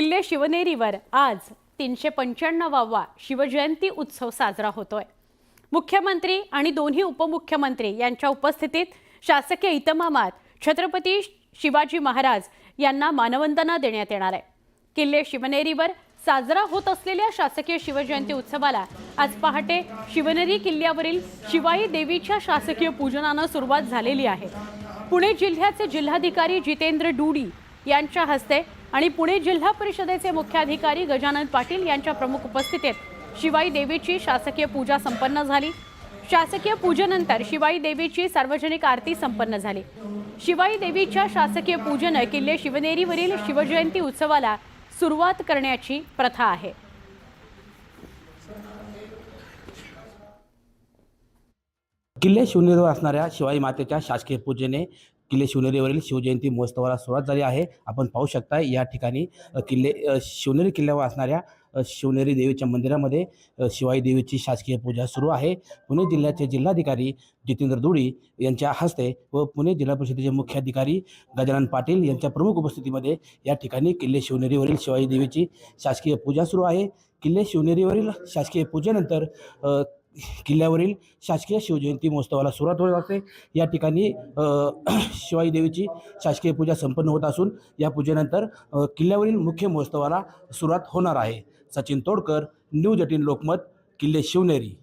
किल्ले शिवनेरीवर आज 395वा शिवजयंती उत्सव साजरा होतोय। मुख्यमंत्री आणि दोन्ही उपमुख्यमंत्री यांच्या उपस्थितीत शासकीय इतमामात छत्रपती शिवाजी महाराज यांना मानवंदना देण्यात येणार आहे। किल्ले शिवनेरीवर साजरा होत असलेल्या शासकीय शिवजयंती उत्सवाला आज पहाटे शिवनेरी किल्ल्यावरील शिवाई देवीच्या शासकीय पूजनाने सुरुवात झालेली आहे। पुणे जिल्ह्याचे जिल्हाधिकारी जितेंद्र डूडी यांच्या हस्ते आणि पुणे जिल्हा परिषदेचे मुख्याधिकारी गजानन पाटील यांच्या प्रमुख उपस्थितीत शिवाई देवीची शासकीय पूजा संपन्न झाली। शासकीय पूजेनंतर शिवाई देवीची सार्वजनिक आरती संपन्न झाली। शिवाई देवीच्या शासकीय पूजन किल्ले शिवनेरीवरील शिवजयंती उत्सवाला सुरुवात करण्याची प्रथा आहे। किल्ले शिवनेरीवर असणाऱ्या शिवाई मातेच्या शासकीय पूजेने किल्ले शिवनेरीवरील शिवजयंती महोत्सवाला सुरुवात झाली आहे। आपण पाहू शकता या ठिकाणी शिवनेरी किल्ल्यावर असणाऱ्या शिवनेरी देवीच्या मंदिरामध्ये शिवाई देवीची शासकीय पूजा सुरू आहे। पुणे जिल्ह्याचे जिल्हाधिकारी जितेंद्र डूडी यांच्या हस्ते व पुणे जिल्हा परिषदेचे मुख्याधिकारी गजानन पाटील यांच्या प्रमुख उपस्थितीमध्ये या ठिकाणी किल्ले शिवनेरीवरील शिवाई देवीची शासकीय पूजा सुरू आहे। किल्ले शिवनेरीवरील शासकीय पूजेनंतर किल्ल्यावरील शासकीय शिवजयंती महोत्सवाला सुरुवात होत असते। या ठिकाणी शिवाई देवीची शासकीय पूजा संपन्न होत असून या पूजेनंतर किल्ल्यावरील मुख्य महोत्सवाला सुरुवात होणार आहे। सचिन तोडकर, न्यूज 18 लोकमत, किल्ले शिवनेरी।